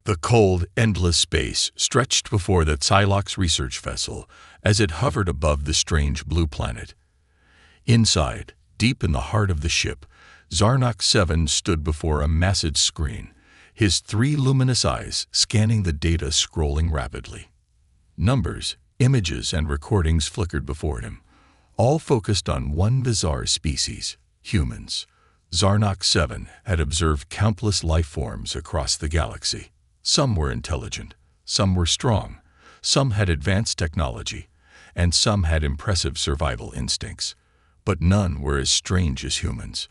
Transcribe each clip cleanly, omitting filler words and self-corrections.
The cold, endless space stretched before the Psylocke's research vessel as it hovered above the strange blue planet. Inside, deep in the heart of the ship, Zarnok 7 stood before a massive screen, his 3 luminous eyes scanning the data scrolling rapidly. Numbers, images, and recordings flickered before him, all focused on one bizarre species, humans. Zarnok 7 had observed countless life forms across the galaxy. Some were intelligent, some were strong, some had advanced technology, and some had impressive survival instincts. But none were as strange as humans.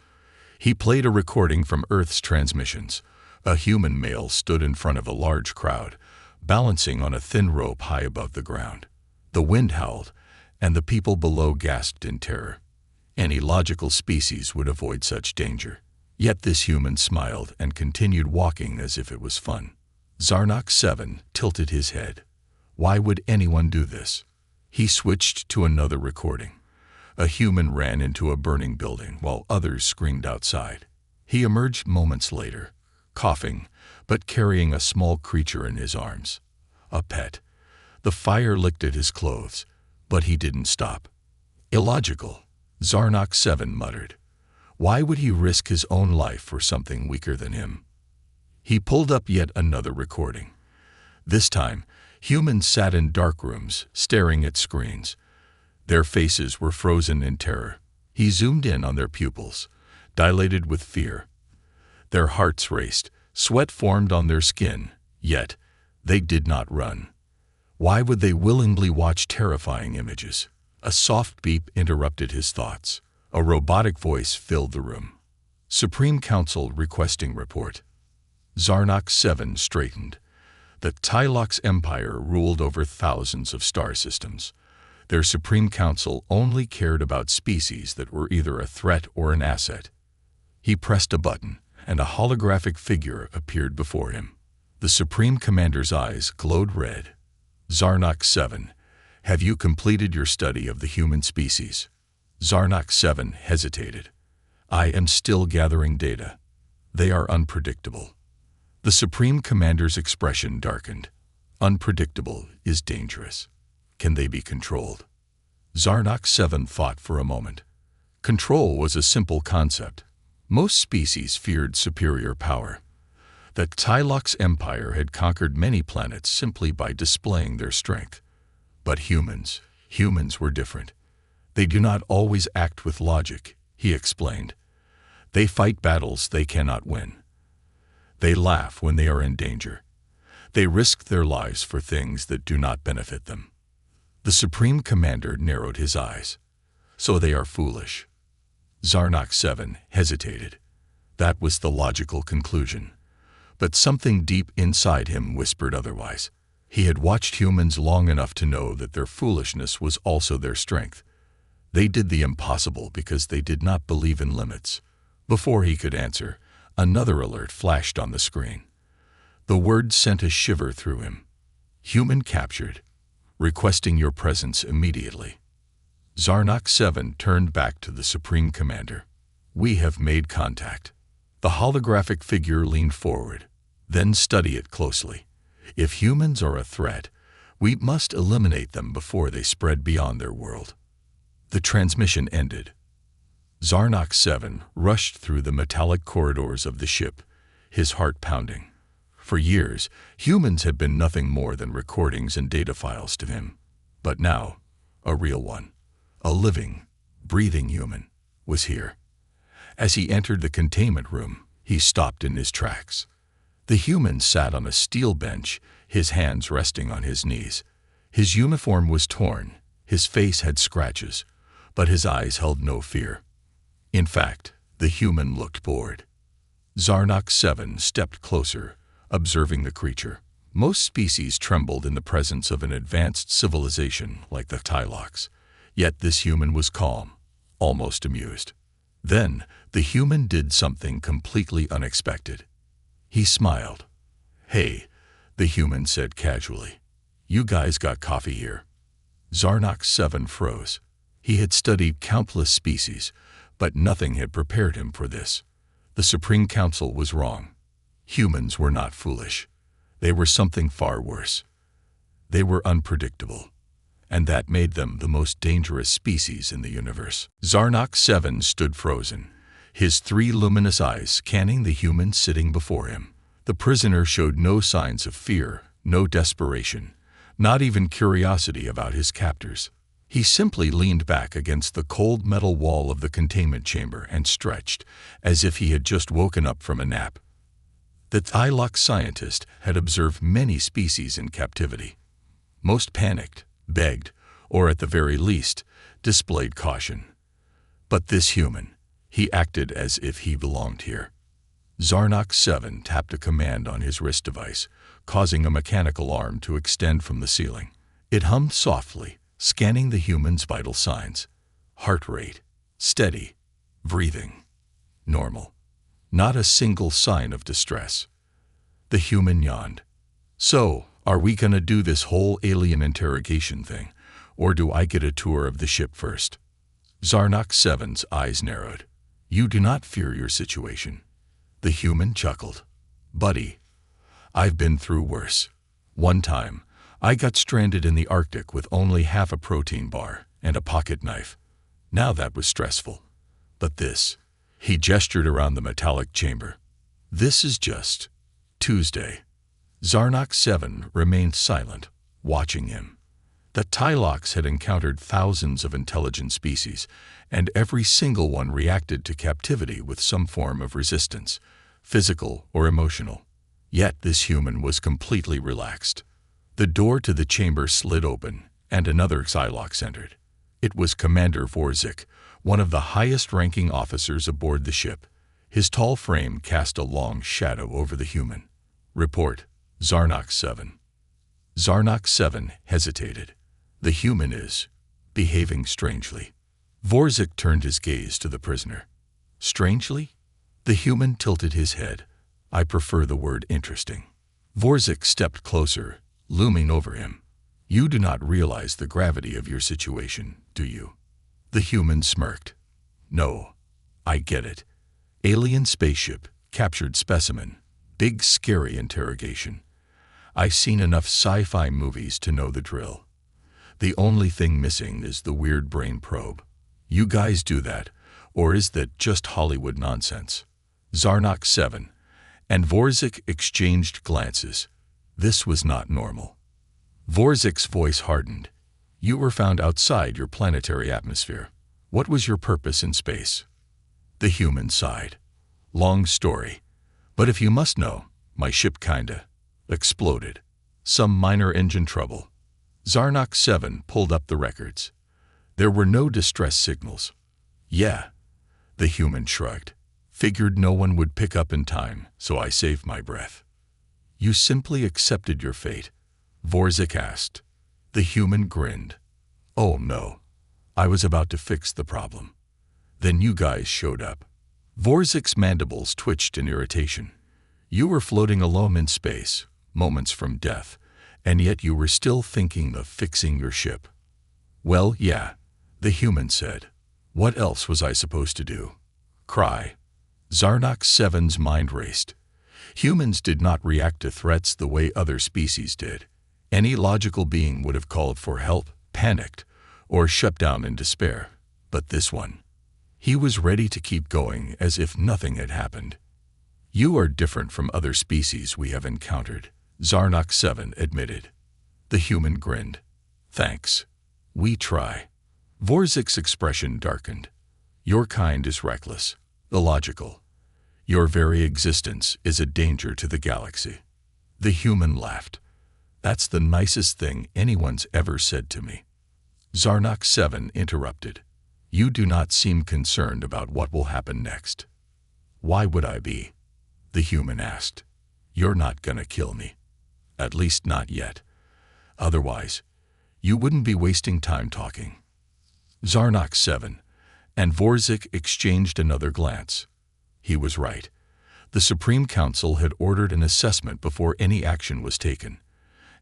He played a recording from Earth's transmissions. A human male stood in front of a large crowd, balancing on a thin rope high above the ground. The wind howled, and the people below gasped in terror. Any logical species would avoid such danger. Yet this human smiled and continued walking as if it was fun. Zarnok 7 tilted his head. Why would anyone do this? He switched to another recording. A human ran into a burning building while others screamed outside. He emerged moments later, coughing, but carrying a small creature in his arms. A pet. The fire licked at his clothes, but he didn't stop. Illogical, Zarnok 7 muttered. Why would he risk his own life for something weaker than him? He pulled up yet another recording. This time, humans sat in dark rooms, staring at screens. Their faces were frozen in terror. He zoomed in on their pupils, dilated with fear. Their hearts raced, sweat formed on their skin, yet they did not run. Why would they willingly watch terrifying images? A soft beep interrupted his thoughts. A robotic voice filled the room. Supreme Council requesting report. Zarnok 7 straightened. The Psylocke's empire ruled over thousands of star systems. Their Supreme Council only cared about species that were either a threat or an asset. He pressed a button, and a holographic figure appeared before him. The Supreme Commander's eyes glowed red. Zarnok 7, have you completed your study of the human species? Zarnok 7 hesitated. I am still gathering data. They are unpredictable. The Supreme Commander's expression darkened. Unpredictable is dangerous. Can they be controlled? Zarnok 7 thought for a moment. Control was a simple concept. Most species feared superior power. The Psylocke's empire had conquered many planets simply by displaying their strength. But humans were different. They do not always act with logic, he explained. They fight battles they cannot win. They laugh when they are in danger. They risk their lives for things that do not benefit them. The Supreme Commander narrowed his eyes. So they are foolish. Zarnok 7 hesitated. That was the logical conclusion. But something deep inside him whispered otherwise. He had watched humans long enough to know that their foolishness was also their strength. They did the impossible because they did not believe in limits. Before he could answer, another alert flashed on the screen. The word sent a shiver through him. Human captured. Requesting your presence immediately. Zarnok 7 turned back to the Supreme Commander. We have made contact. The holographic figure leaned forward. Then study it closely. If humans are a threat, we must eliminate them before they spread beyond their world. The transmission ended. Zarnok 7 rushed through the metallic corridors of the ship, his heart pounding. For years, humans had been nothing more than recordings and data files to him. But now, a real one, a living, breathing human, was here. As he entered the containment room, he stopped in his tracks. The human sat on a steel bench, his hands resting on his knees. His uniform was torn, his face had scratches, but his eyes held no fear. In fact, the human looked bored. Zarnok 7 stepped closer, observing the creature. Most species trembled in the presence of an advanced civilization like the Psylocke's. Yet this human was calm, almost amused. Then, the human did something completely unexpected. He smiled. Hey, the human said casually. You guys got coffee here? Zarnok 7 froze. He had studied countless species, but nothing had prepared him for this. The Supreme Council was wrong. Humans were not foolish. They were something far worse. They were unpredictable, and that made them the most dangerous species in the universe. Zarnok 7 stood frozen, his 3 luminous eyes scanning the human sitting before him. The prisoner showed no signs of fear, no desperation, not even curiosity about his captors. He simply leaned back against the cold metal wall of the containment chamber and stretched, as if he had just woken up from a nap. The Thylox scientist had observed many species in captivity. Most panicked, begged, or at the very least, displayed caution. But this human, he acted as if he belonged here. Zarnok 7 tapped a command on his wrist device, causing a mechanical arm to extend from the ceiling. It hummed softly, scanning the human's vital signs. Heart rate, steady. Breathing, normal. Not a single sign of distress. The human yawned. So, are we gonna do this whole alien interrogation thing, or do I get a tour of the ship first? Zarnok 7's eyes narrowed. You do not fear your situation. The human chuckled. Buddy, I've been through worse. One time, I got stranded in the Arctic with only half a protein bar and a pocket knife. Now that was stressful. But this, he gestured around the metallic chamber. This is just Tuesday. Zarnok 7 remained silent, watching him. The Thylox had encountered thousands of intelligent species, and every single one reacted to captivity with some form of resistance, physical or emotional. Yet this human was completely relaxed. The door to the chamber slid open, and another Thylox entered. It was Commander Vorzik, one of the highest-ranking officers aboard the ship. His tall frame cast a long shadow over the human. Report, Zarnok 7. Zarnok 7 hesitated. The human is behaving strangely. Vorzik turned his gaze to the prisoner. Strangely? The human tilted his head. I prefer the word interesting. Vorzik stepped closer, looming over him. You do not realize the gravity of your situation, do you? The human smirked. No, I get it. Alien spaceship, captured specimen, big scary interrogation. I've seen enough sci-fi movies to know the drill. The only thing missing is the weird brain probe. You guys do that, or is that just Hollywood nonsense? Zarnok 7 and Vorzik exchanged glances. This was not normal. Vorzik's voice hardened. You were found outside your planetary atmosphere. What was your purpose in space? The human sighed. Long story. But if you must know, my ship kinda exploded. Some minor engine trouble. Zarnok 7 pulled up the records. There were no distress signals. Yeah. The human shrugged. Figured no one would pick up in time, so I saved my breath. You simply accepted your fate? Vorzik asked. The human grinned. Oh no. I was about to fix the problem. Then you guys showed up. Vorzik's mandibles twitched in irritation. You were floating alone in space, moments from death, and yet you were still thinking of fixing your ship. Well, yeah, the human said. What else was I supposed to do? Cry. Zarnok 7's mind raced. Humans did not react to threats the way other species did. Any logical being would have called for help, panicked, or shut down in despair. But this one, he was ready to keep going as if nothing had happened. You are different from other species we have encountered, Zarnok 7 admitted. The human grinned. Thanks. We try. Vorzik's expression darkened. Your kind is reckless, illogical. Your very existence is a danger to the galaxy. The human laughed. That's the nicest thing anyone's ever said to me. Zarnok 7 interrupted. You do not seem concerned about what will happen next. Why would I be? The human asked. You're not gonna kill me. At least not yet. Otherwise, you wouldn't be wasting time talking. Zarnok 7 and Vorzik exchanged another glance. He was right. The Supreme Council had ordered an assessment before any action was taken.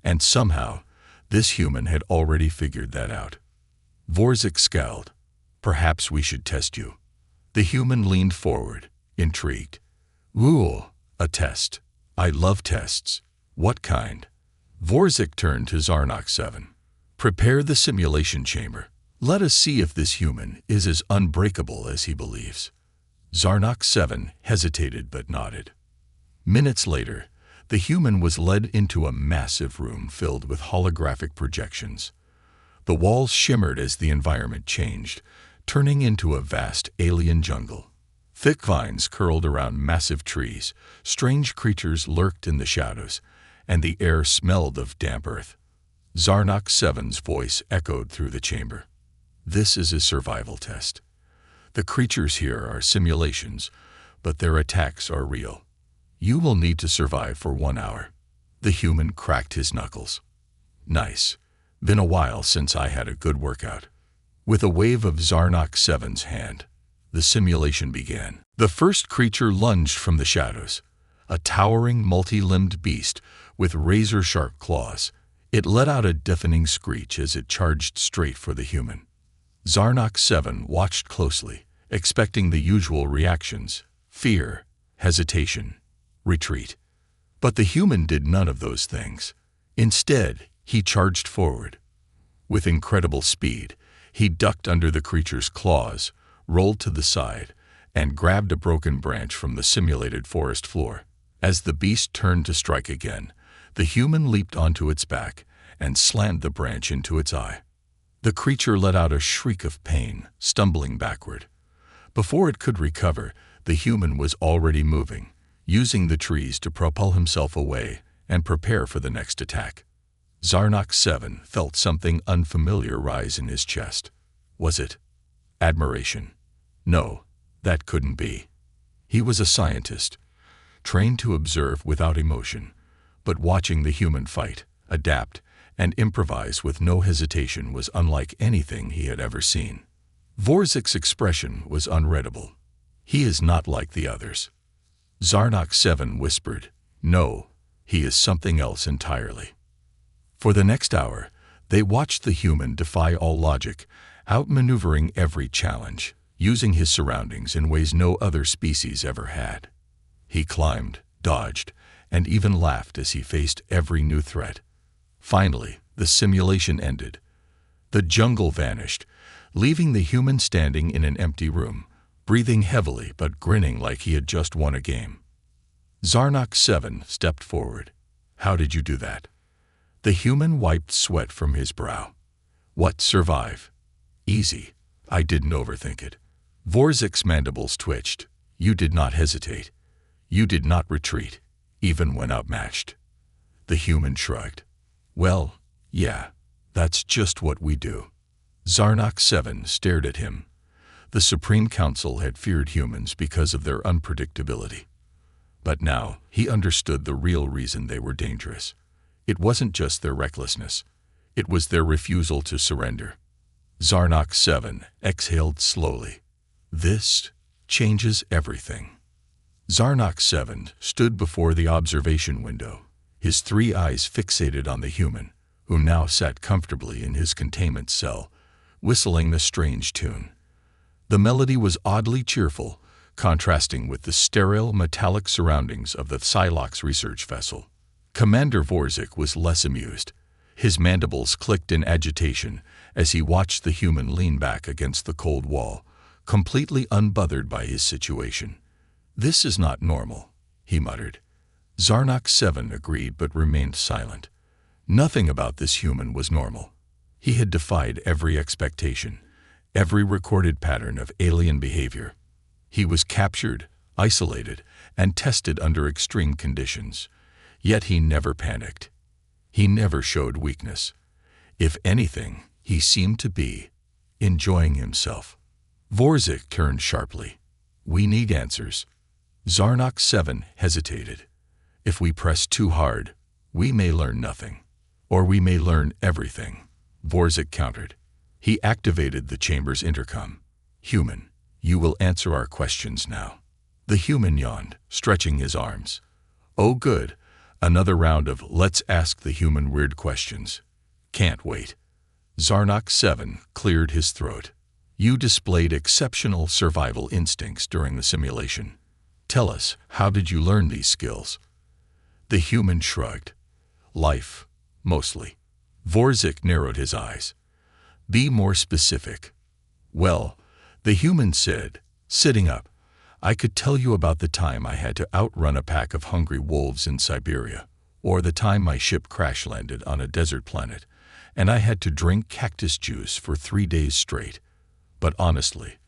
And somehow, this human had already figured that out. Vorzik scowled. Perhaps we should test you. The human leaned forward, intrigued. Ooh, a test. I love tests. What kind? Vorzik turned to Zarnok 7. Prepare the simulation chamber. Let us see if this human is as unbreakable as he believes. Zarnok 7 hesitated but nodded. Minutes later, the human was led into a massive room filled with holographic projections. The walls shimmered as the environment changed, turning into a vast alien jungle. Thick vines curled around massive trees, strange creatures lurked in the shadows, and the air smelled of damp earth. Zarnok 7's voice echoed through the chamber. This is a survival test. The creatures here are simulations, but their attacks are real. You will need to survive for 1 hour. The human cracked his knuckles. Nice. Been a while since I had a good workout. With a wave of Zarnok 7's hand, the simulation began. The first creature lunged from the shadows, a towering, multi-limbed beast with razor-sharp claws. It let out a deafening screech as it charged straight for the human. Zarnok 7 watched closely, expecting the usual reactions: fear, hesitation, retreat. But the human did none of those things. Instead, he charged forward. With incredible speed, he ducked under the creature's claws, rolled to the side, and grabbed a broken branch from the simulated forest floor. As the beast turned to strike again, the human leaped onto its back and slammed the branch into its eye. The creature let out a shriek of pain, stumbling backward. Before it could recover, the human was already moving, using the trees to propel himself away and prepare for the next attack. Zarnok 7 felt something unfamiliar rise in his chest. Was it admiration? No, that couldn't be. He was a scientist, trained to observe without emotion, but watching the human fight, adapt, and improvise with no hesitation was unlike anything he had ever seen. Vorzik's expression was unreadable. He is not like the others. Zarnok 7 whispered, "No, he is something else entirely." For the next hour, they watched the human defy all logic, outmaneuvering every challenge, using his surroundings in ways no other species ever had. He climbed, dodged, and even laughed as he faced every new threat. Finally, the simulation ended. The jungle vanished, leaving the human standing in an empty room, breathing heavily but grinning like he had just won a game. Zarnok 7 stepped forward. "How did you do that?" The human wiped sweat from his brow. "What, survive? Easy. I didn't overthink it." Vorzik's mandibles twitched. "You did not hesitate. You did not retreat, even when outmatched." The human shrugged. "Well, yeah, that's just what we do." Zarnok 7 stared at him. The Supreme Council had feared humans because of their unpredictability. But now he understood the real reason they were dangerous. It wasn't just their recklessness. It was their refusal to surrender. Zarnok 7 exhaled slowly. "This changes everything." Zarnok 7 stood before the observation window, his 3 eyes fixated on the human, who now sat comfortably in his containment cell, whistling a strange tune. The melody was oddly cheerful, contrasting with the sterile, metallic surroundings of the Psylocke research vessel. Commander Vorzik was less amused. His mandibles clicked in agitation as he watched the human lean back against the cold wall, completely unbothered by his situation. "This is not normal," he muttered. Zarnok 7 agreed but remained silent. Nothing about this human was normal. He had defied every expectation, every recorded pattern of alien behavior. He was captured, isolated, and tested under extreme conditions. Yet he never panicked. He never showed weakness. If anything, he seemed to be enjoying himself. Vorzik turned sharply. "We need answers." Zarnok 7 hesitated. "If we press too hard, we may learn nothing. Or we may learn everything," Vorzik countered. He activated the chamber's intercom. "Human, you will answer our questions now." The human yawned, stretching his arms. "Oh good, another round of let's ask the human weird questions. Can't wait." Zarnok 7 cleared his throat. "You displayed exceptional survival instincts during the simulation. Tell us, how did you learn these skills?" The human shrugged. Life, mostly. Vorzik narrowed his eyes. Be more specific. Well, the human said, sitting up, I could tell you about the time I had to outrun a pack of hungry wolves in Siberia, or the time my ship crash-landed on a desert planet, and I had to drink cactus juice for 3 days straight. But honestly,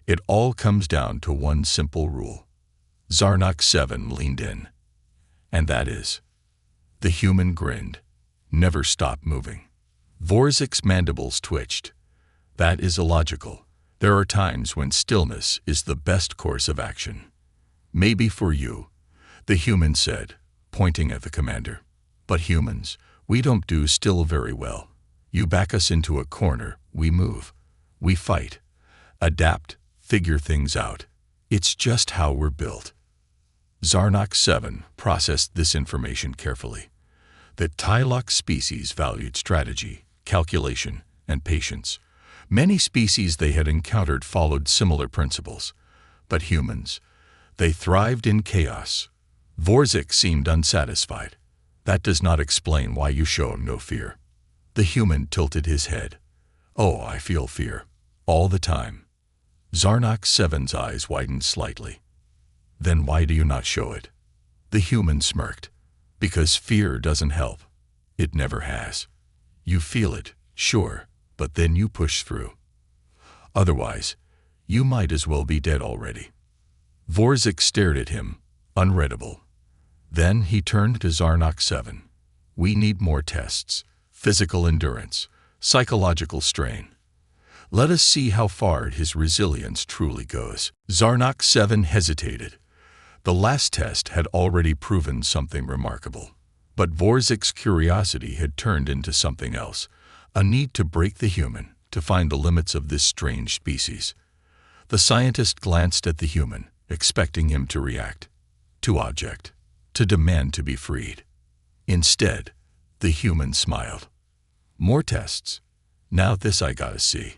it all comes down to one simple rule. Zarnak 7 leaned in. And that is, the human grinned. Never stop moving. Vorzik's mandibles twitched. That is illogical. There are times when stillness is the best course of action. Maybe for you, the human said, pointing at the commander. But humans, we don't do still very well. You back us into a corner, we move. We fight. Adapt, figure things out. It's just how we're built. Zarnak 7 processed this information carefully. The Tylok species valued strategy, calculation, and patience. Many species they had encountered followed similar principles. But humans, they thrived in chaos. Vorzik seemed unsatisfied. That does not explain why you show no fear. The human tilted his head. Oh, I feel fear. All the time. Zarnak 7's eyes widened slightly. Then why do you not show it? The human smirked. Because fear doesn't help. It never has. You feel it, sure, but then you push through. Otherwise, you might as well be dead already. Vorzik stared at him, unreadable. Then he turned to Zarnak 7. We need more tests. Physical endurance, psychological strain. Let us see how far his resilience truly goes. Zarnak 7 hesitated. The last test had already proven something remarkable. But Vorzik's curiosity had turned into something else, a need to break the human, to find the limits of this strange species. The scientist glanced at the human, expecting him to react, to object, to demand to be freed. Instead, the human smiled. More tests. Now this I gotta see.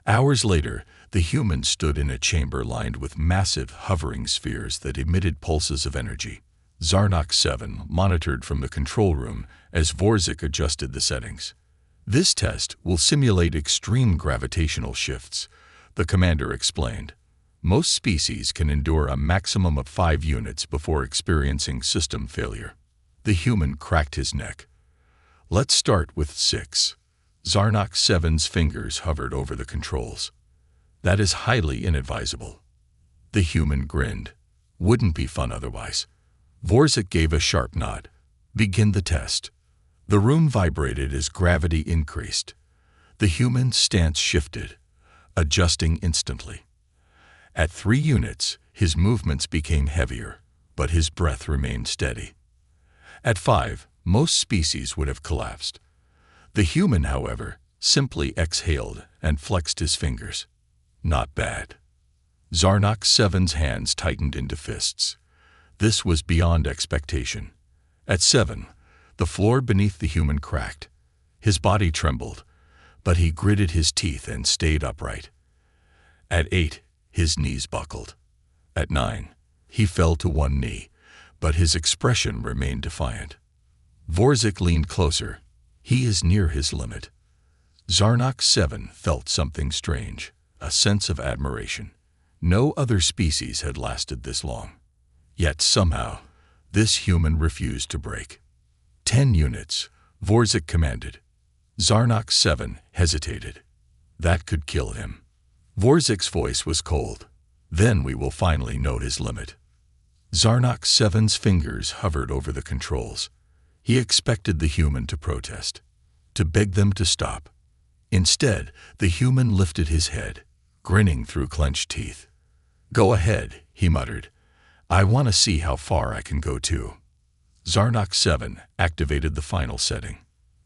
Hours later, the human stood in a chamber lined with massive, hovering spheres that emitted pulses of energy. Zarnak 7 monitored from the control room as Vorzik adjusted the settings. This test will simulate extreme gravitational shifts, the commander explained. Most species can endure a maximum of 5 units before experiencing system failure. The human cracked his neck. Let's start with 6. Zarnak 7's fingers hovered over the controls. That is highly inadvisable. The human grinned. Wouldn't be fun otherwise. Vorzik gave a sharp nod. Begin the test. The room vibrated as gravity increased. The human's stance shifted, adjusting instantly. At 3 units, his movements became heavier, but his breath remained steady. At 5, most species would have collapsed. The human, however, simply exhaled and flexed his fingers. Not bad. Zarnak 7's hands tightened into fists. This was beyond expectation. At 7, the floor beneath the human cracked. His body trembled, but he gritted his teeth and stayed upright. At 8, his knees buckled. At 9, he fell to one knee, but his expression remained defiant. Vorzik leaned closer. He is near his limit. Zarnak 7 felt something strange, a sense of admiration. No other species had lasted this long. Yet somehow, this human refused to break. 10 units, Vorzik commanded. Zarnak 7 hesitated. That could kill him. Vorzik's voice was cold. Then we will finally note his limit. Zarnak 7's fingers hovered over the controls. He expected the human to protest, to beg them to stop. Instead, the human lifted his head, grinning through clenched teeth. Go ahead, he muttered. I want to see how far I can go too. Zarnak 7 activated the final setting.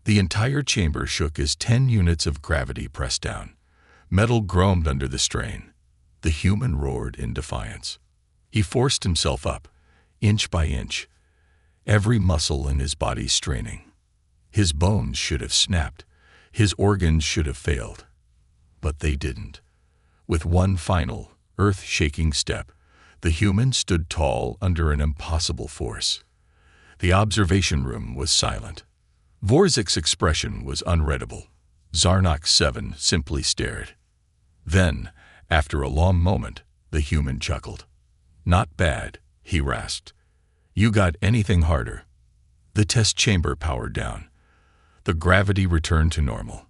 The entire chamber shook as 10 units of gravity pressed down. Metal groaned under the strain. The human roared in defiance. He forced himself up, inch by inch, every muscle in his body straining. His bones should have snapped. His organs should have failed. But they didn't. With one final, earth-shaking step, the human stood tall under an impossible force. The observation room was silent. Vorzik's expression was unreadable. Zarnak 7 simply stared. Then, after a long moment, the human chuckled. "Not bad," he rasped. "You got anything harder?" The test chamber powered down. The gravity returned to normal.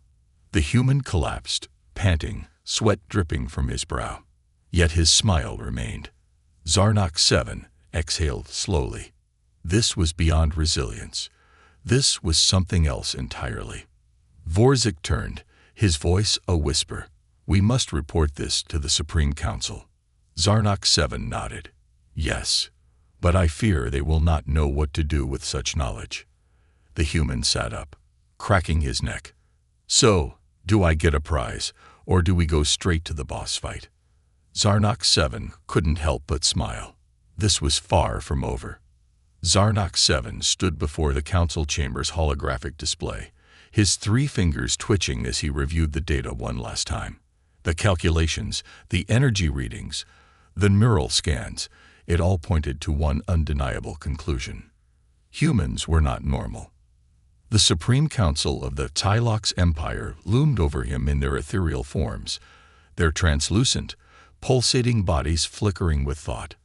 The human collapsed, panting, sweat dripping from his brow. Yet his smile remained. Zarnak 7 exhaled slowly. This was beyond resilience. This was something else entirely. Vorzik turned, his voice a whisper. "We must report this to the Supreme Council." Zarnak 7 nodded. "Yes, but I fear they will not know what to do with such knowledge." The human sat up, cracking his neck. "So, do I get a prize, or do we go straight to the boss fight?" Zarnak 7 couldn't help but smile. This was far from over. Zarnak 7 stood before the council chamber's holographic display, his 3 fingers twitching as he reviewed the data one last time. The calculations, the energy readings, the neural scans, it all pointed to one undeniable conclusion. Humans were not normal. The Supreme Council of the Tylox Empire loomed over him in their ethereal forms, their translucent, pulsating bodies flickering with thought.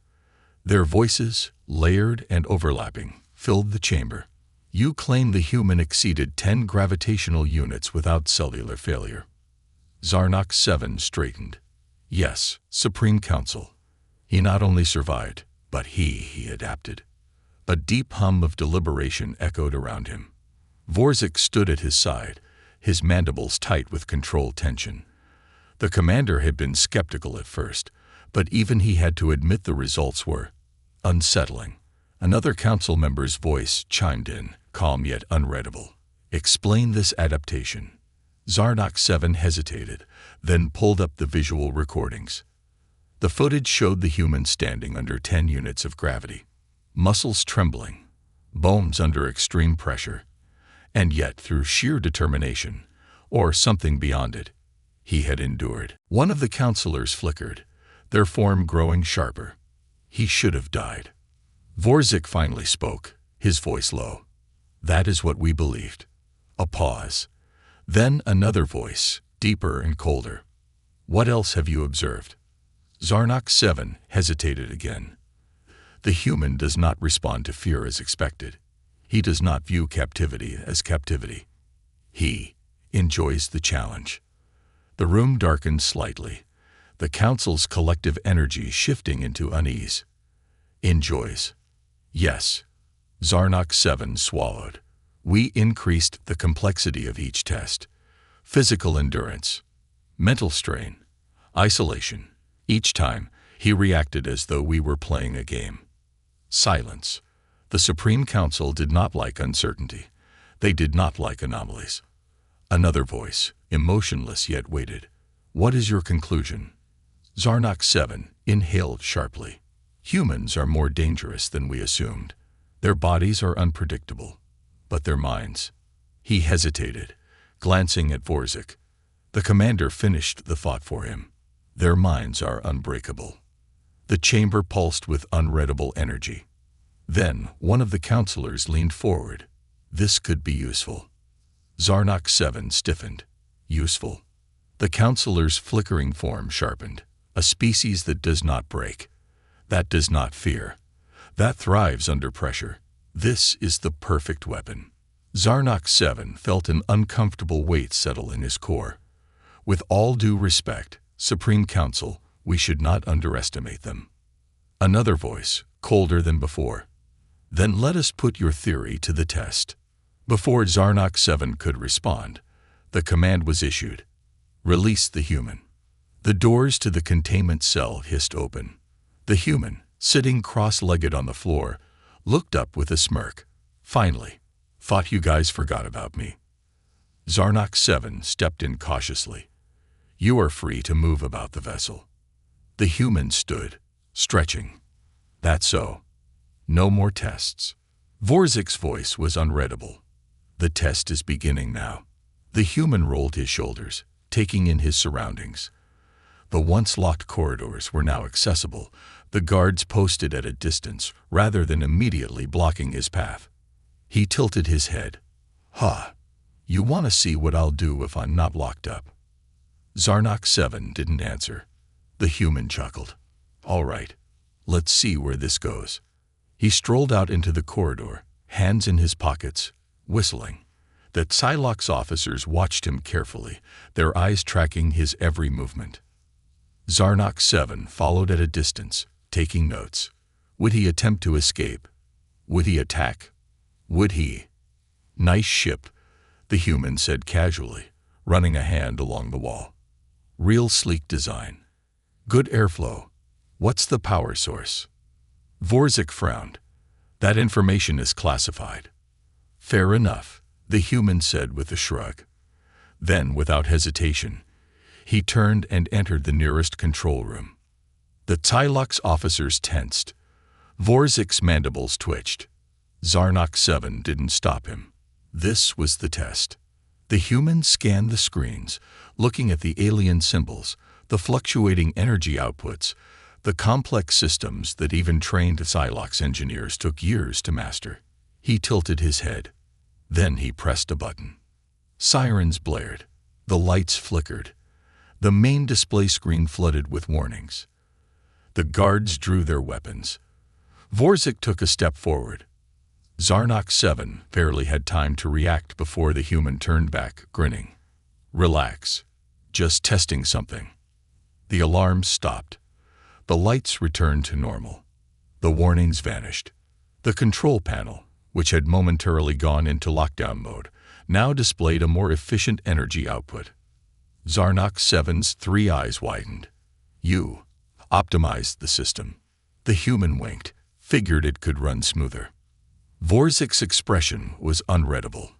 Their voices, layered and overlapping, filled the chamber. "You claim the human exceeded 10 gravitational units without cellular failure." Zarnak 7 straightened. "Yes, Supreme Council. He not only survived, but he adapted." A deep hum of deliberation echoed around him. Vorzik stood at his side, his mandibles tight with controlled tension. The commander had been skeptical at first, but even he had to admit the results were unsettling. Another council member's voice chimed in, calm yet unreadable. "Explain this adaptation." Zarnak 7 hesitated, then pulled up the visual recordings. The footage showed the human standing under 10 units of gravity, muscles trembling, bones under extreme pressure, and yet through sheer determination, or something beyond it, he had endured. One of the counselors flickered, their form growing sharper. He should have died. Vorzik finally spoke, his voice low. "That is what we believed." A pause. Then another voice, deeper and colder. "What else have you observed?" Zarnak 7 hesitated again. The human does not respond to fear as expected. He does not view captivity as captivity. He enjoys the challenge. The room darkened slightly, the council's collective energy shifting into unease. "Enjoys." "Yes." Zarnak 7 swallowed. "We increased the complexity of each test. Physical endurance, mental strain, isolation. Each time, he reacted as though we were playing a game." Silence. The Supreme Council did not like uncertainty. They did not like anomalies. Another voice, emotionless yet weighted. "What is your conclusion?" Zarnak 7 inhaled sharply. "Humans are more dangerous than we assumed. Their bodies are unpredictable, but their minds." He hesitated, glancing at Vorzik. The commander finished the thought for him. "Their minds are unbreakable." The chamber pulsed with unreadable energy. Then one of the counselors leaned forward. "This could be useful." Zarnak 7 stiffened. "Useful?" The counselor's flickering form sharpened. "A species that does not break, that does not fear, that thrives under pressure. This is the perfect weapon." Zarnak 7 felt an uncomfortable weight settle in his core. "With all due respect, Supreme Council, we should not underestimate them." Another voice, colder than before. "Then let us put your theory to the test." Before Zarnak 7 could respond, the command was issued. "Release the human." The doors to the containment cell hissed open. The human, sitting cross-legged on the floor, looked up with a smirk. "Finally. Thought you guys forgot about me." Zarnak 7 stepped in cautiously. "You are free to move about the vessel." The human stood, stretching. "That's so. No more tests." Vorzik's voice was unreadable. "The test is beginning now." The human rolled his shoulders, taking in his surroundings. The once locked corridors were now accessible, the guards posted at a distance rather than immediately blocking his path. He tilted his head. "Huh. You want to see what I'll do if I'm not locked up?" Zarnak 7 didn't answer. The human chuckled. "All right. Let's see where this goes." He strolled out into the corridor, hands in his pockets, whistling. The Psylocke's officers watched him carefully, their eyes tracking his every movement. Zarnak 7 followed at a distance, taking notes. Would he attempt to escape? Would he attack? Would he? "Nice ship," the human said casually, running a hand along the wall. "Real sleek design. Good airflow. What's the power source?" Vorzik frowned. "That information is classified." "Fair enough," the human said with a shrug. Then, without hesitation, he turned and entered the nearest control room. The Psylocke's officers tensed. Vorzik's mandibles twitched. Zarnak 7 didn't stop him. This was the test. The human scanned the screens, looking at the alien symbols, the fluctuating energy outputs, the complex systems that even trained Psylocke's engineers took years to master. He tilted his head. Then he pressed a button. Sirens blared. The lights flickered. The main display screen flooded with warnings. The guards drew their weapons. Vorzik took a step forward. Zarnak 7 barely had time to react before the human turned back, grinning. "Relax. Just testing something." The alarms stopped. The lights returned to normal. The warnings vanished. The control panel, which had momentarily gone into lockdown mode, now displayed a more efficient energy output. Zarnak 7's three eyes widened. "You optimized the system." The human winked, figured it could run smoother. Vorzik's expression was unreadable.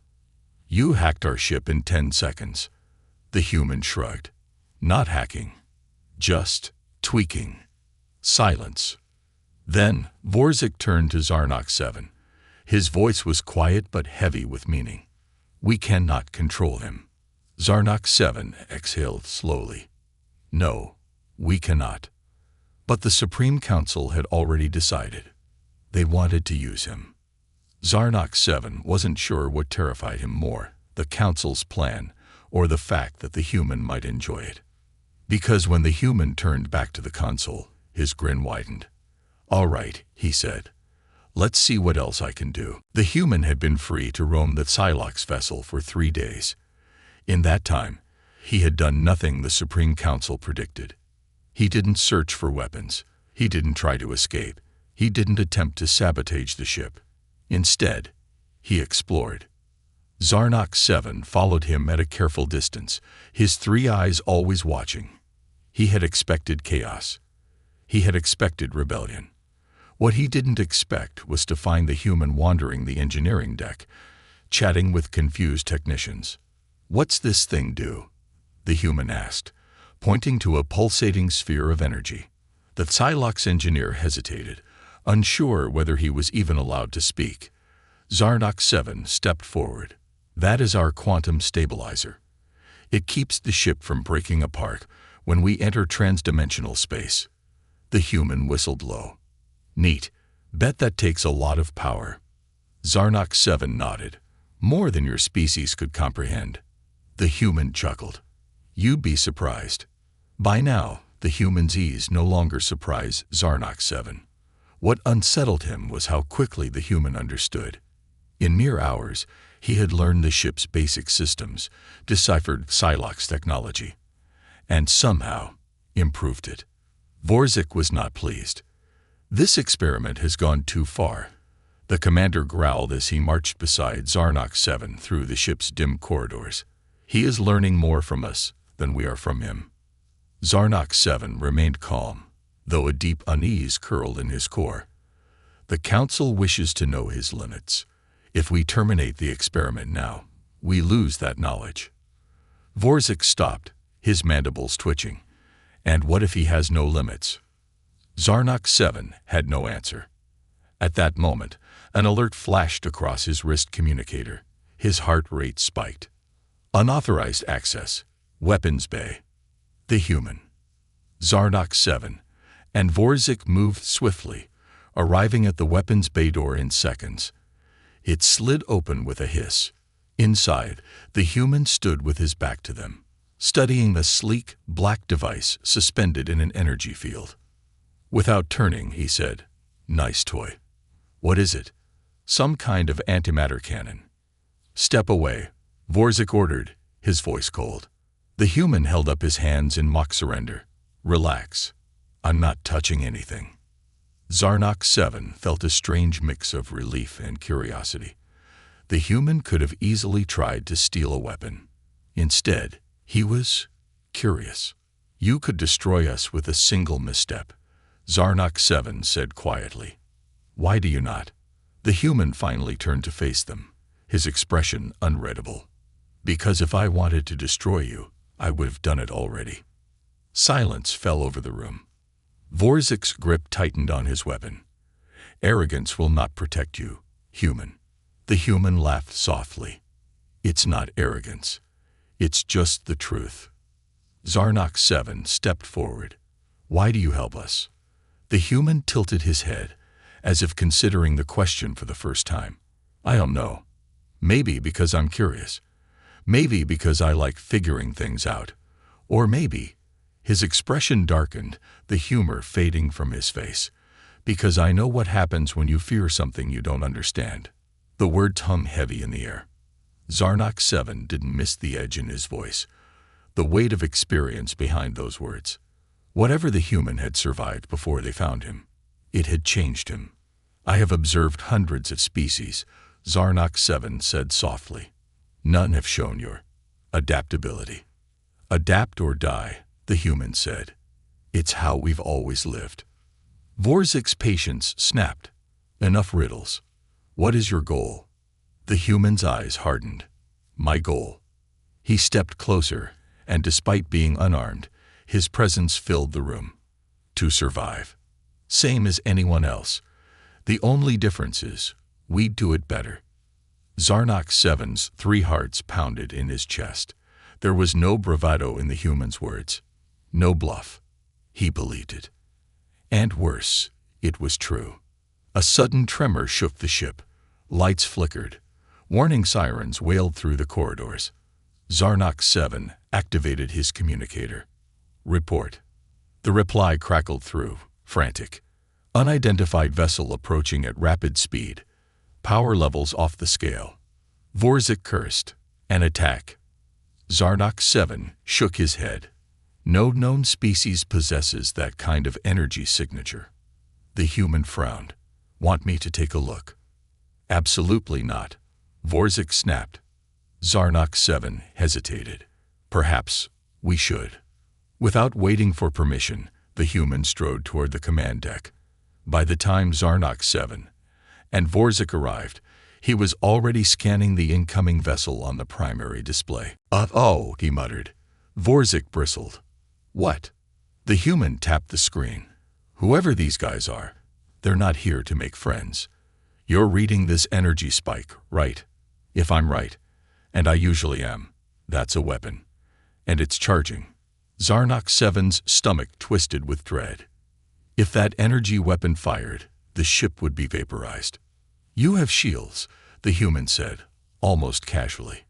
"You hacked our ship in 10 seconds. The human shrugged. "Not hacking. Just tweaking." Silence. Then Vorzik turned to Zarnak 7. His voice was quiet but heavy with meaning. "We cannot control him." Zarnak 7 exhaled slowly. "No, we cannot." But the Supreme Council had already decided. They wanted to use him. Zarnak 7 wasn't sure what terrified him more, the Council's plan or the fact that the human might enjoy it. Because when the human turned back to the console, his grin widened. "All right," he said. "Let's see what else I can do." The human had been free to roam the Psylocke's vessel for 3 days. In that time, he had done nothing the Supreme Council predicted. He didn't search for weapons. He didn't try to escape. He didn't attempt to sabotage the ship. Instead, he explored. Zarnak 7 followed him at a careful distance, his three eyes always watching. He had expected chaos. He had expected rebellion. What he didn't expect was to find the human wandering the engineering deck, chatting with confused technicians. "What's this thing do?" the human asked, pointing to a pulsating sphere of energy. The Psylocke's engineer hesitated, unsure whether he was even allowed to speak. Zarnak 7 stepped forward. "That is our quantum stabilizer. It keeps the ship from breaking apart when we enter transdimensional space." The human whistled low. "Neat. Bet that takes a lot of power." Zarnak 7 nodded. "More than your species could comprehend." The human chuckled. "You'd be surprised." By now, the human's ease no longer surprised Zarnak 7. What unsettled him was how quickly the human understood. In mere hours, he had learned the ship's basic systems, deciphered Psylocke's technology, and somehow improved it. Vorzik was not pleased. "This experiment has gone too far," the commander growled as he marched beside Zarnak 7 through the ship's dim corridors. "He is learning more from us than we are from him." Zarnak 7 remained calm, though a deep unease curled in his core. "The Council wishes to know his limits. If we terminate the experiment now, we lose that knowledge." Vorzik stopped, his mandibles twitching. "And what if he has no limits?" Zarnak 7 had no answer. At that moment, an alert flashed across his wrist communicator. His heart rate spiked. "Unauthorized access. Weapons bay." The human. Zarnak 7 and Vorzik moved swiftly, arriving at the weapons bay door in seconds. It slid open with a hiss. Inside, the human stood with his back to them, studying the sleek, black device suspended in an energy field. Without turning, he said, "Nice toy. What is it?" "Some kind of antimatter cannon." "Step away," Vorzik ordered, his voice cold. The human held up his hands in mock surrender. "Relax. I'm not touching anything." Zarnak 7 felt a strange mix of relief and curiosity. The human could have easily tried to steal a weapon. Instead, he was curious. "You could destroy us with a single misstep," Zarnak 7 said quietly. "Why do you not?" The human finally turned to face them, his expression unreadable. "Because if I wanted to destroy you, I would have done it already." Silence fell over the room. Vorzik's grip tightened on his weapon. "Arrogance will not protect you, human." The human laughed softly. "It's not arrogance. It's just the truth." Zarnak 7 stepped forward. "Why do you help us?" The human tilted his head, as if considering the question for the first time. "I don't know. Maybe because I'm curious. Maybe because I like figuring things out. Or maybe," his expression darkened, the humor fading from his face, "because I know what happens when you fear something you don't understand." The words hung heavy in the air. Zarnak 7 didn't miss the edge in his voice, the weight of experience behind those words. Whatever the human had survived before they found him, it had changed him. "I have observed hundreds of species," Zarnak 7 said softly. "None have shown your adaptability." "Adapt or die," the human said. "It's how we've always lived." Vorzik's patience snapped. "Enough riddles. What is your goal?" The human's eyes hardened. "My goal." He stepped closer, and despite being unarmed, his presence filled the room. "To survive. Same as anyone else. The only difference is, we do it better." Zarnak 7's 3 hearts pounded in his chest. There was no bravado in the human's words. No bluff. He believed it. And worse, it was true. A sudden tremor shook the ship. Lights flickered. Warning sirens wailed through the corridors. Zarnak 7 activated his communicator. "Report." The reply crackled through, frantic. "Unidentified vessel approaching at rapid speed. Power levels off the scale." Vorzik cursed. "An attack." Zarnak 7 shook his head. "No known species possesses that kind of energy signature." The human frowned. "Want me to take a look?" "Absolutely not," Vorzik snapped. Zarnak 7 hesitated. "Perhaps we should." Without waiting for permission, the human strode toward the command deck. By the time Zarnak 7 and Vorzik arrived, he was already scanning the incoming vessel on the primary display. Oh, he muttered. Vorzik bristled. "What?" The human tapped the screen. "Whoever these guys are, they're not here to make friends. You're reading this energy spike, right? If I'm right, and I usually am, that's a weapon. And it's charging." Zarnak 7's stomach twisted with dread. If that energy weapon fired, the ship would be vaporized. "You have shields," the human said, almost casually.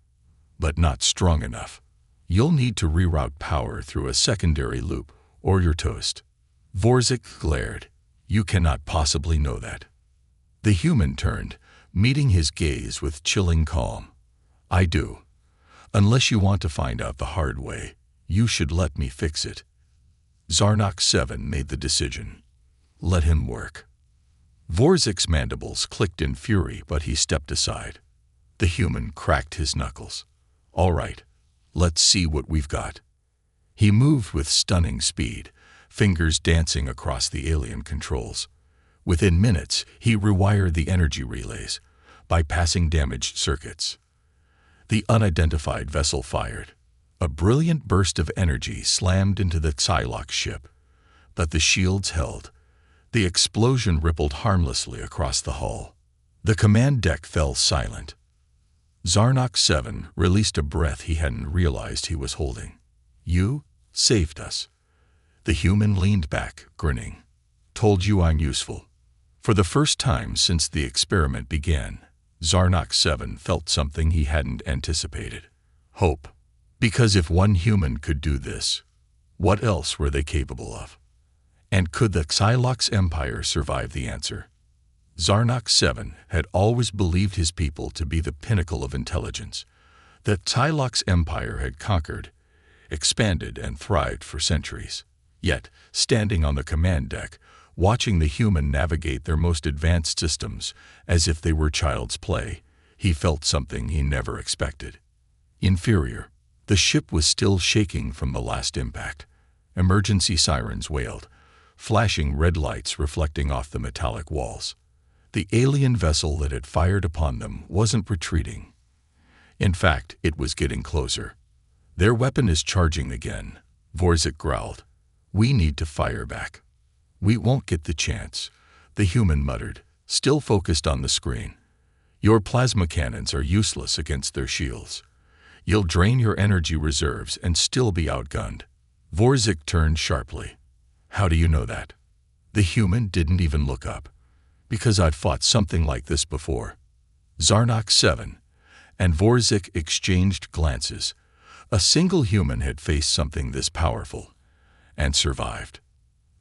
"But not strong enough. You'll need to reroute power through a secondary loop, or you're toast." Vorzik glared. "You cannot possibly know that." The human turned, meeting his gaze with chilling calm. "I do. Unless you want to find out the hard way, you should let me fix it." Zarnak 7 made the decision. Let him work. Vorzik's mandibles clicked in fury, but he stepped aside. The human cracked his knuckles. "All right, let's see what we've got." He moved with stunning speed, fingers dancing across the alien controls. Within minutes, he rewired the energy relays, bypassing damaged circuits. The unidentified vessel fired. A brilliant burst of energy slammed into the Psylocke ship, but the shields held. The explosion rippled harmlessly across the hull. The command deck fell silent. Zarnak 7 released a breath he hadn't realized he was holding. "You saved us." The human leaned back, grinning. "Told you I'm useful." For the first time since the experiment began, Zarnak 7 felt something he hadn't anticipated. Hope. Because if one human could do this, what else were they capable of? And could the Psylocke Empire survive the answer? Zarnak 7 had always believed his people to be the pinnacle of intelligence, that Psylocke Empire had conquered, expanded, and thrived for centuries. Yet, standing on the command deck, watching the human navigate their most advanced systems as if they were child's play, he felt something he never expected. Inferior. The ship was still shaking from the last impact. Emergency sirens wailed, flashing red lights reflecting off the metallic walls. The alien vessel that had fired upon them wasn't retreating. In fact, it was getting closer. "Their weapon is charging again," Vorzik growled. "We need to fire back." "We won't get the chance," the human muttered, still focused on the screen. "Your plasma cannons are useless against their shields. You'll drain your energy reserves and still be outgunned." Vorzik turned sharply. "How do you know that?" The human didn't even look up. "Because I've fought something like this before." Zarnak 7 and Vorzik exchanged glances. A single human had faced something this powerful and survived.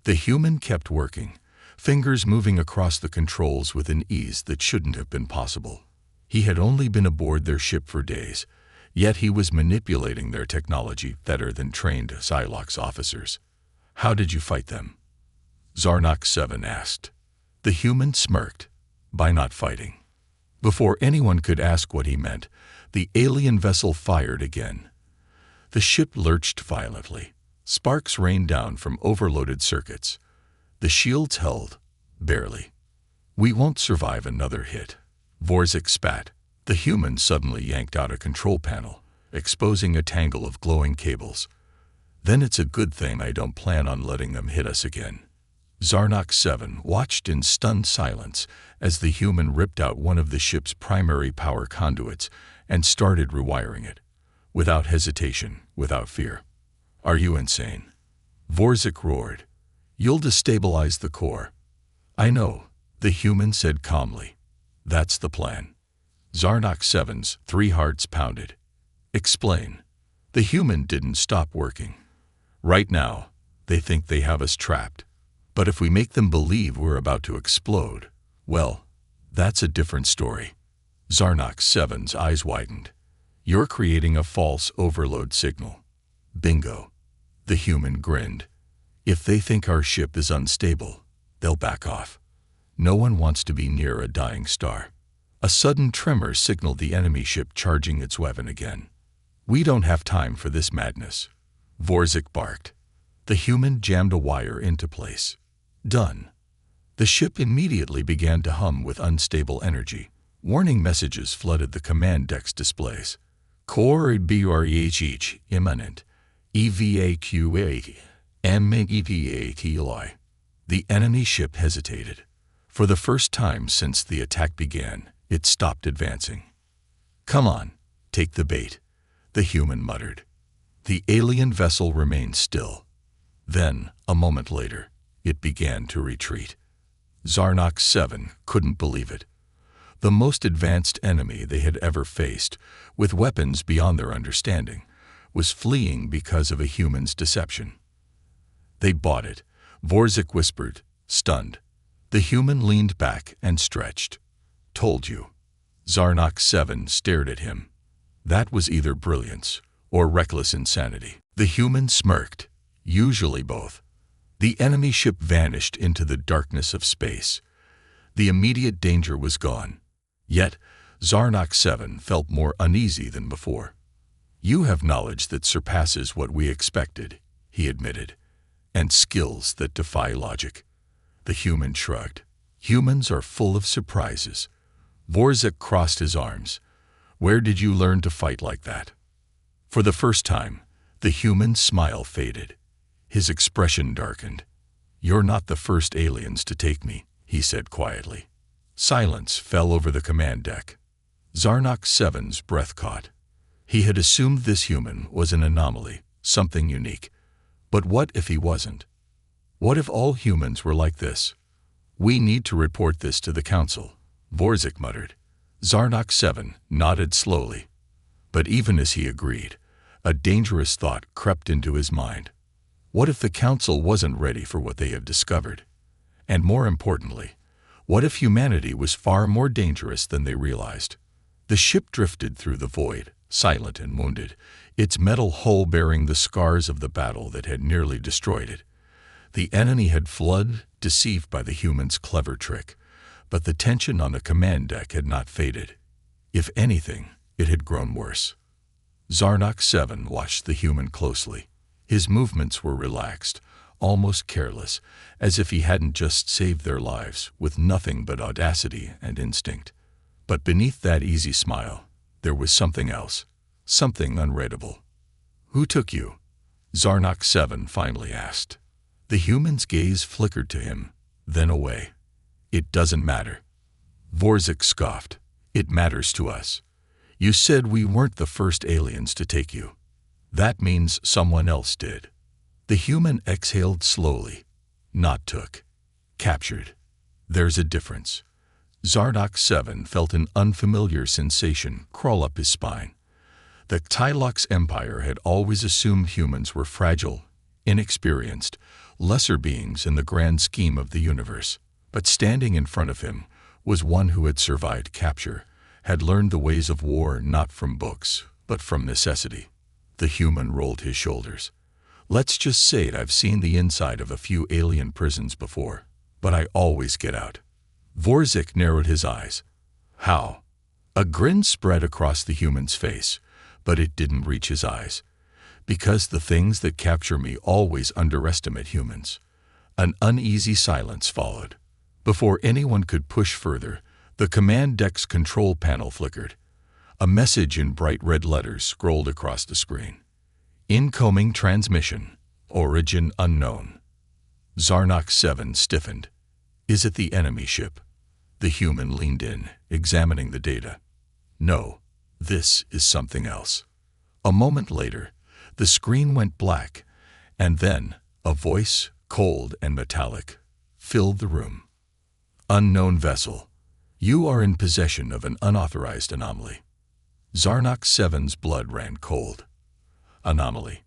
The human kept working, fingers moving across the controls with an ease that shouldn't have been possible. He had only been aboard their ship for days, yet he was manipulating their technology better than trained Psylocke officers. "How did you fight them?" Zarnak 7 asked. The human smirked. "By not fighting." Before anyone could ask what he meant, the alien vessel fired again. The ship lurched violently. Sparks rained down from overloaded circuits. The shields held, barely. "We won't survive another hit." Vorzik spat. The human suddenly yanked out a control panel, exposing a tangle of glowing cables. "Then it's a good thing I don't plan on letting them hit us again." Zarnak 7 watched in stunned silence as the human ripped out one of the ship's primary power conduits and started rewiring it, without hesitation, without fear. "Are you insane?" Vorzik roared. "You'll destabilize the core." "I know," the human said calmly. "That's the plan." Zarnak 7's 3 hearts pounded. "Explain." The human didn't stop working. "Right now, they think they have us trapped. But if we make them believe we're about to explode, well, that's a different story." Zarnak 7's eyes widened. "You're creating a false overload signal." "Bingo." The human grinned. "If they think our ship is unstable, they'll back off. No one wants to be near a dying star." A sudden tremor signaled the enemy ship charging its weapon again. "We don't have time for this madness," Vorzik barked. The human jammed a wire into place. "Done." The ship immediately began to hum with unstable energy. Warning messages flooded the command deck's displays. "Core BREHH imminent. EVAQA MEVATLI." The enemy ship hesitated. For the first time since the attack began, it stopped advancing. "Come on, take the bait," the human muttered. The alien vessel remained still. Then, a moment later, it began to retreat. Zarnak 7 couldn't believe it. The most advanced enemy they had ever faced, with weapons beyond their understanding, was fleeing because of a human's deception. "They bought it," Vorzik whispered, stunned. The human leaned back and stretched. "Told you." Zarnak 7 stared at him. That was either brilliance or reckless insanity. The human smirked. Usually both. The enemy ship vanished into the darkness of space. The immediate danger was gone. Yet, Zarnak 7 felt more uneasy than before. "You have knowledge that surpasses what we expected," he admitted, "and skills that defy logic." The human shrugged. "Humans are full of surprises." Vorzik crossed his arms. "Where did you learn to fight like that?" For the first time, the human's smile faded. His expression darkened. "You're not the first aliens to take me," he said quietly. Silence fell over the command deck. Zarnak 7's breath caught. He had assumed this human was an anomaly, something unique. But what if he wasn't? What if all humans were like this? "We need to report this to the council," Vorzik muttered. Zarnock 7 nodded slowly. But even as he agreed, a dangerous thought crept into his mind. What if the Council wasn't ready for what they had discovered? And more importantly, what if humanity was far more dangerous than they realized? The ship drifted through the void, silent and wounded, its metal hull bearing the scars of the battle that had nearly destroyed it. The enemy had fled, deceived by the humans' clever trick, but the tension on the command deck had not faded. If anything, it had grown worse. Zarnock 7 watched the human closely. His movements were relaxed, almost careless, as if he hadn't just saved their lives with nothing but audacity and instinct. But beneath that easy smile, there was something else, something unreadable. "Who took you?" Zarnock 7 finally asked. The human's gaze flickered to him, then away. "It doesn't matter." Vorzik scoffed. "It matters to us. You said we weren't the first aliens to take you. That means someone else did." The human exhaled slowly. Not took. Captured. There's a difference. Zarnock 7 felt an unfamiliar sensation crawl up his spine. The Tylox Empire had always assumed humans were fragile, inexperienced, lesser beings in the grand scheme of the universe. But standing in front of him was one who had survived capture, had learned the ways of war not from books, but from necessity. The human rolled his shoulders. "Let's just say it, I've seen the inside of a few alien prisons before, but I always get out." Vorzik narrowed his eyes. "How?" A grin spread across the human's face, but it didn't reach his eyes. "Because the things that capture me always underestimate humans." An uneasy silence followed. Before anyone could push further, the command deck's control panel flickered. A message in bright red letters scrolled across the screen. "Incoming transmission. Origin unknown." Zarnock 7 stiffened. "Is it the enemy ship?" The human leaned in, examining the data. "No, this is something else." A moment later, the screen went black, and then a voice, cold and metallic, filled the room. "Unknown vessel. You are in possession of an unauthorized anomaly." Zarnock 7's blood ran cold. "Anomaly."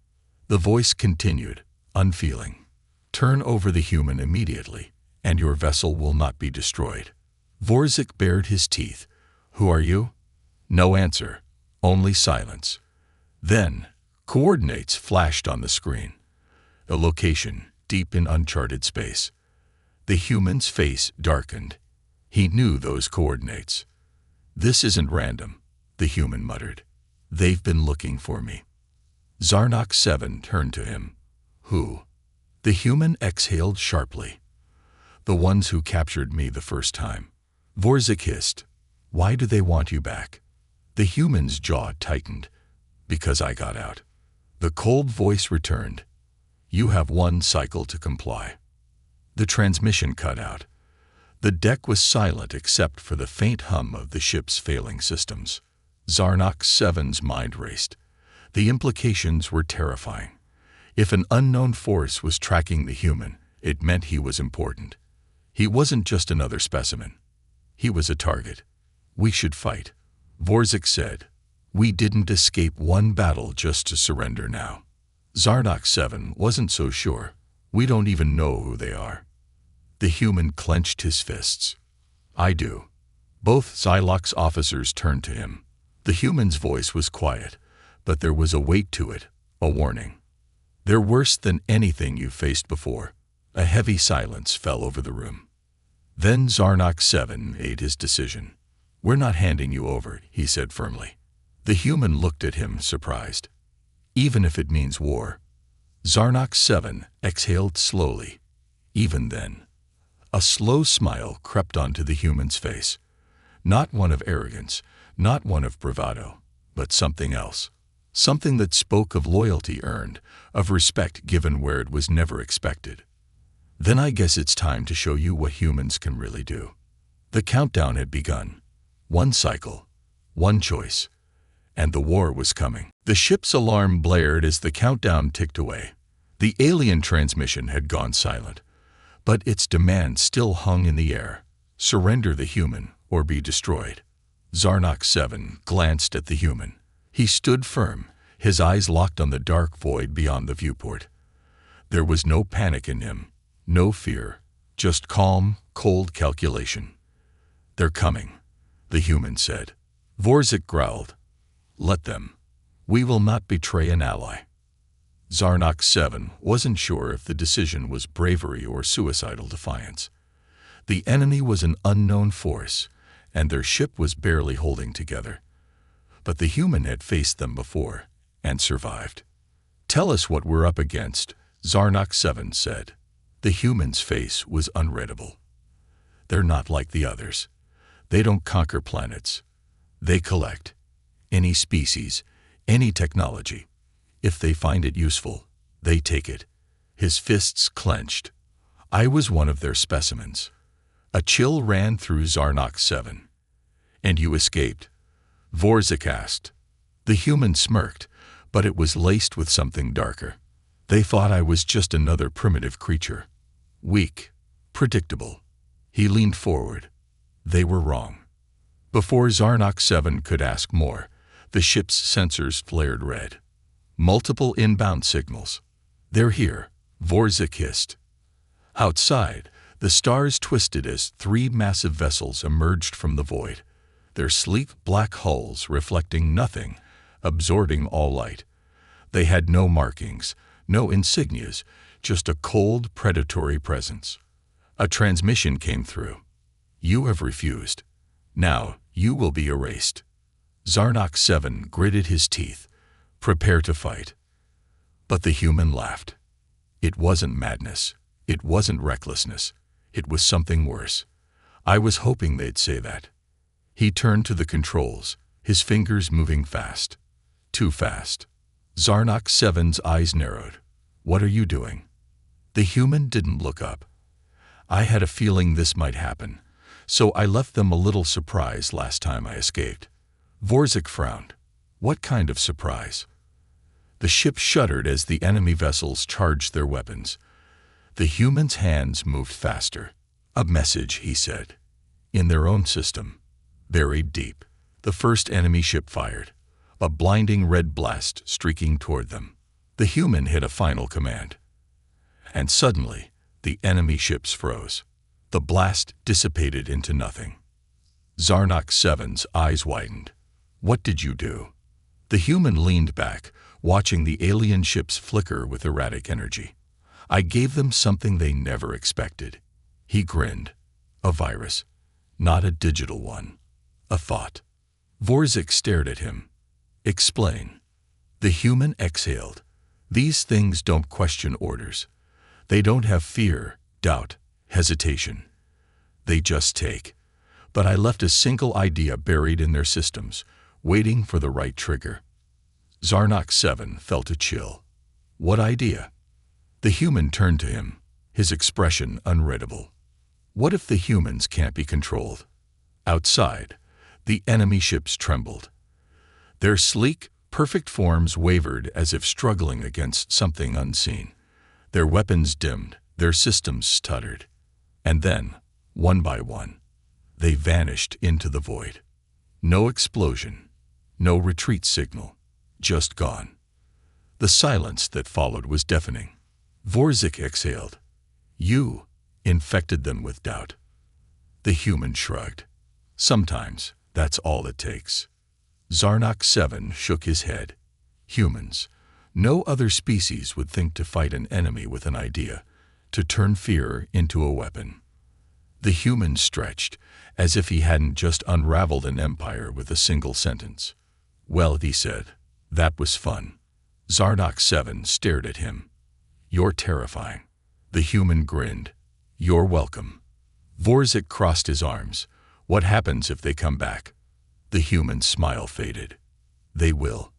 The voice continued, unfeeling. "Turn over the human immediately, and your vessel will not be destroyed." Vorzik bared his teeth. "Who are you?" No answer, only silence. Then, coordinates flashed on the screen. A location deep in uncharted space. The human's face darkened. He knew those coordinates. "This isn't random," the human muttered. "They've been looking for me." Zarnock 7 turned to him. "Who?" The human exhaled sharply. "The ones who captured me the first time." Vorzik hissed. "Why do they want you back?" The human's jaw tightened. "Because I got out." The cold voice returned. "You have one cycle to comply." The transmission cut out. The deck was silent except for the faint hum of the ship's failing systems. Zarnock 7's mind raced. The implications were terrifying. If an unknown force was tracking the human, it meant he was important. He wasn't just another specimen. He was a target. "We should fight," Vorzik said. "We didn't escape one battle just to surrender now." Zarnock 7 wasn't so sure. "We don't even know who they are." The human clenched his fists. "I do." Both Zylox officers turned to him. The human's voice was quiet, but there was a weight to it, a warning. "They're worse than anything you've faced before." A heavy silence fell over the room. Then Zarnock 7 made his decision. "We're not handing you over," he said firmly. The human looked at him, surprised. "Even if it means war." Zarnock 7 exhaled slowly. "Even then." A slow smile crept onto the human's face. Not one of arrogance, not one of bravado, but something else. Something that spoke of loyalty earned, of respect given where it was never expected. "Then I guess it's time to show you what humans can really do." The countdown had begun. One cycle, one choice, and the war was coming. The ship's alarm blared as the countdown ticked away. The alien transmission had gone silent, but its demand still hung in the air. Surrender the human or be destroyed. Zarnak 7 glanced at the human. He stood firm, his eyes locked on the dark void beyond the viewport. There was no panic in him, no fear, just calm, cold calculation. "They're coming," the human said. Vorzik growled. "Let them. We will not betray an ally." Zarnak 7 wasn't sure if the decision was bravery or suicidal defiance. The enemy was an unknown force, and their ship was barely holding together. But the human had faced them before, and survived. "Tell us what we're up against," Zarnak 7 said. The human's face was unreadable. "They're not like the others. They don't conquer planets. They collect. Any species, any technology. If they find it useful, they take it." His fists clenched. "I was one of their specimens." A chill ran through Zarnak 7. "And you escaped?" Vorzik asked. The human smirked, but it was laced with something darker. "They thought I was just another primitive creature. Weak, predictable." He leaned forward. "They were wrong." Before Zarnak 7 could ask more, the ship's sensors flared red. Multiple inbound signals. "They're here," Vorzik hissed. Outside, the stars twisted as 3 massive vessels emerged from the void, their sleek black hulls reflecting nothing, absorbing all light. They had no markings, no insignias, just a cold, predatory presence. A transmission came through. "You have refused. Now you will be erased." Zarnak 7 gritted his teeth. "Prepare to fight." But the human laughed. It wasn't madness. It wasn't recklessness. It was something worse. "I was hoping they'd say that." He turned to the controls, his fingers moving fast. Too fast. Zarnak 7's eyes narrowed. "What are you doing?" The human didn't look up. "I had a feeling this might happen, so I left them a little surprise last time I escaped." Vorzik frowned. "What kind of surprise?" The ship shuddered as the enemy vessels charged their weapons. The human's hands moved faster. "A message," he said. "In their own system. Buried deep." The first enemy ship fired, a blinding red blast streaking toward them. The human hit a final command. And suddenly, the enemy ships froze. The blast dissipated into nothing. Zarnak 7's eyes widened. "What did you do?" The human leaned back, watching the alien ships flicker with erratic energy. "I gave them something they never expected." He grinned. "A virus. Not a digital one. A thought." Vorzik stared at him. "Explain." The human exhaled. "These things don't question orders. They don't have fear, doubt, hesitation. They just take. But I left a single idea buried in their systems, waiting for the right trigger." Zarnak 7 felt a chill. "What idea?" The human turned to him, his expression unreadable. "What if the humans can't be controlled?" Outside, the enemy ships trembled. Their sleek, perfect forms wavered as if struggling against something unseen. Their weapons dimmed, their systems stuttered. And then, one by one, they vanished into the void. No explosion, no retreat signal, just gone. The silence that followed was deafening. Vorzik exhaled. "You infected them with doubt." The human shrugged. "Sometimes that's all it takes." Zarnak 7 shook his head. "Humans. No other species would think to fight an enemy with an idea, to turn fear into a weapon." The human stretched, as if he hadn't just unraveled an empire with a single sentence. "Well," he said, "that was fun." Zarnak 7 stared at him. "You're terrifying." The human grinned. "You're welcome." Vorzik crossed his arms. "What happens if they come back?" The human's smile faded. "They will."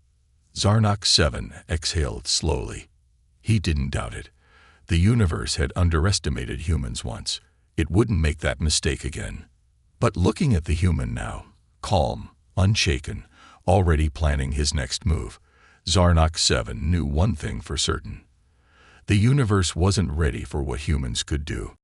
Zarnak 7 exhaled slowly. He didn't doubt it. The universe had underestimated humans once. It wouldn't make that mistake again. But looking at the human now, calm, unshaken, already planning his next move, Zarnak 7 knew one thing for certain. The universe wasn't ready for what humans could do.